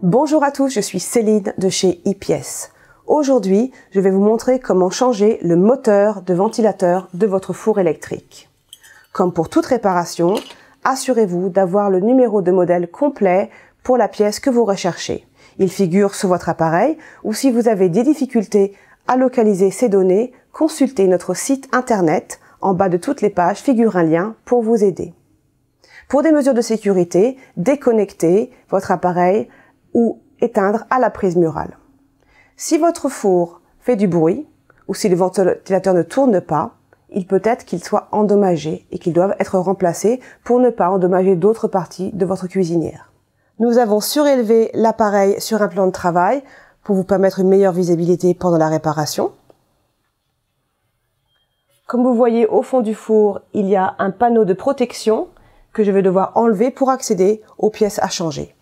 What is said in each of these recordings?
Bonjour à tous, je suis Céline de chez E-Pièces. Aujourd'hui, je vais vous montrer comment changer le moteur de ventilateur de votre four électrique. Comme pour toute réparation, assurez-vous d'avoir le numéro de modèle complet pour la pièce que vous recherchez. Il figure sur votre appareil ou si vous avez des difficultés à localiser ces données, consultez notre site internet. En bas de toutes les pages figure un lien pour vous aider. Pour des mesures de sécurité, déconnectez votre appareil ou éteindre à la prise murale. Si votre four fait du bruit ou si le ventilateur ne tourne pas, il peut être qu'il soit endommagé et qu'il doive être remplacé pour ne pas endommager d'autres parties de votre cuisinière. Nous avons surélevé l'appareil sur un plan de travail pour vous permettre une meilleure visibilité pendant la réparation. Comme vous voyez au fond du four, il y a un panneau de protection que je vais devoir enlever pour accéder aux pièces à changer.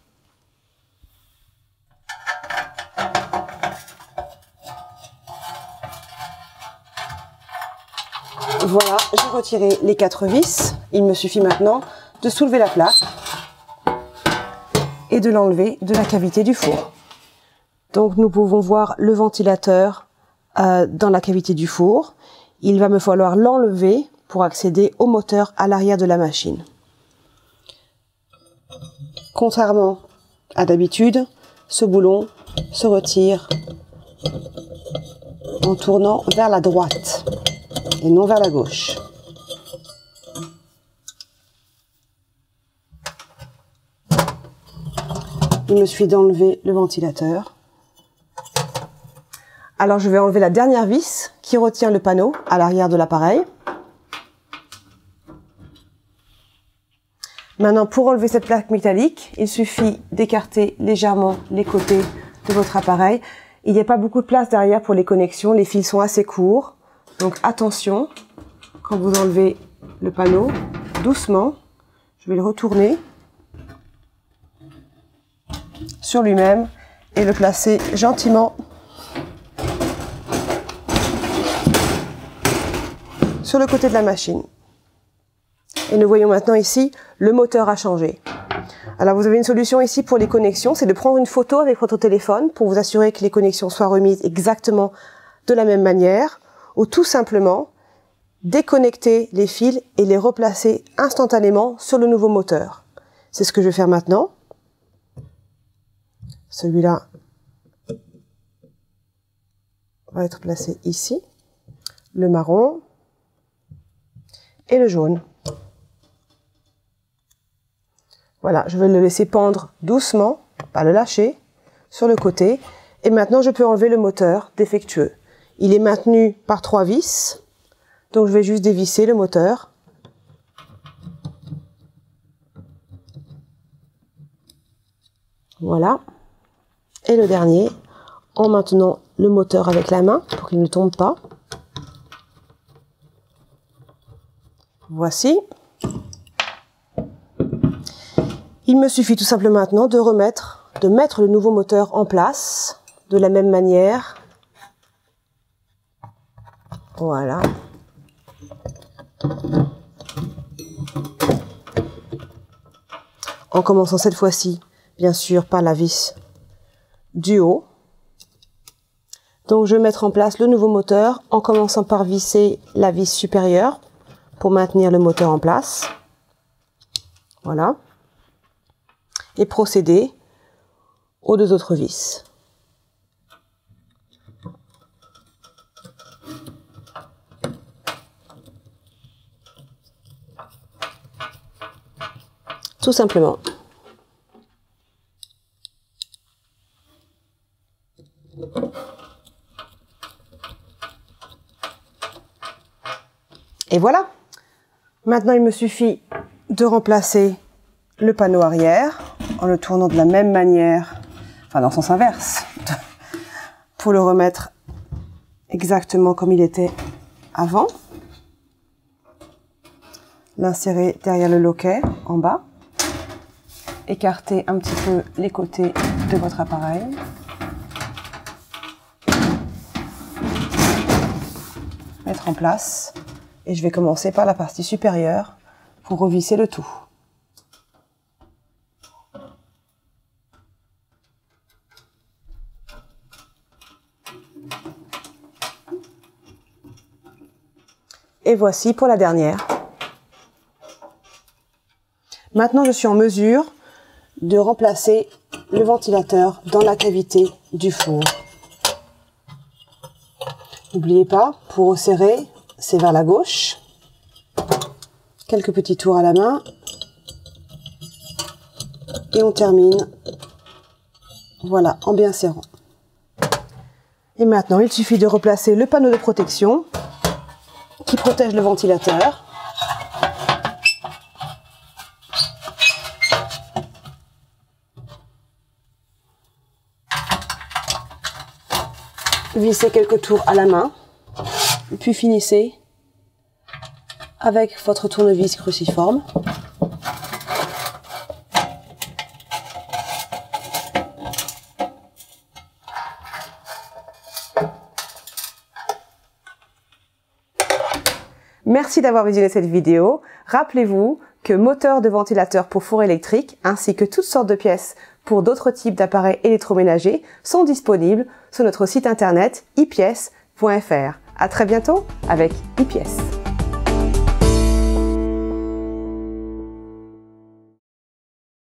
Voilà, j'ai retiré les 4 vis. Il me suffit maintenant de soulever la plaque et de l'enlever de la cavité du four. Donc nous pouvons voir le ventilateur dans la cavité du four. Il va me falloir l'enlever pour accéder au moteur à l'arrière de la machine. Contrairement à d'habitude, ce boulon se retire en tournant vers la droite et non vers la gauche. Il me suffit d'enlever le ventilateur. Alors je vais enlever la dernière vis qui retient le panneau à l'arrière de l'appareil. Maintenant, pour enlever cette plaque métallique, il suffit d'écarter légèrement les côtés de votre appareil. Il n'y a pas beaucoup de place derrière pour les connexions, les fils sont assez courts. Donc attention, quand vous enlevez le panneau, doucement, je vais le retourner sur lui-même et le placer gentiment sur le côté de la machine. Et nous voyons maintenant ici, le moteur a changé. Alors vous avez une solution ici pour les connexions, c'est de prendre une photo avec votre téléphone pour vous assurer que les connexions soient remises exactement de la même manière, ou tout simplement déconnecter les fils et les replacer instantanément sur le nouveau moteur. C'est ce que je vais faire maintenant. Celui-là va être placé ici, le marron et le jaune. Voilà, je vais le laisser pendre doucement, pas le lâcher, sur le côté. Et maintenant, je peux enlever le moteur défectueux. Il est maintenu par 3 vis, donc je vais juste dévisser le moteur. Voilà. Et le dernier, en maintenant le moteur avec la main pour qu'il ne tombe pas. Voici. Il me suffit tout simplement maintenant de mettre le nouveau moteur en place de la même manière. Voilà. En commençant cette fois-ci, bien sûr, par la vis du haut. Donc je vais mettre en place le nouveau moteur en commençant par visser la vis supérieure pour maintenir le moteur en place. Voilà. Et procéder aux 2 autres vis. Tout simplement. Et voilà. Maintenant, il me suffit de remplacer le panneau arrière en le tournant de la même manière, enfin dans le sens inverse, pour le remettre exactement comme il était avant. L'insérer derrière le loquet en bas. Écarter un petit peu les côtés de votre appareil. Mettre en place. Et je vais commencer par la partie supérieure pour revisser le tout. Et voici pour la dernière. Maintenant, je suis en mesure de remplacer le ventilateur dans la cavité du four. N'oubliez pas, pour resserrer, c'est vers la gauche. Quelques petits tours à la main. Et on termine, voilà, en bien serrant. Et maintenant, il suffit de replacer le panneau de protection qui protège le ventilateur. Vissez quelques tours à la main, puis finissez avec votre tournevis cruciforme. Merci d'avoir visionné cette vidéo. Rappelez-vous que moteur de ventilateur pour four électrique ainsi que toutes sortes de pièces pour d'autres types d'appareils électroménagers sont disponibles sur notre site internet ipies.fr. À très bientôt avec iPièces.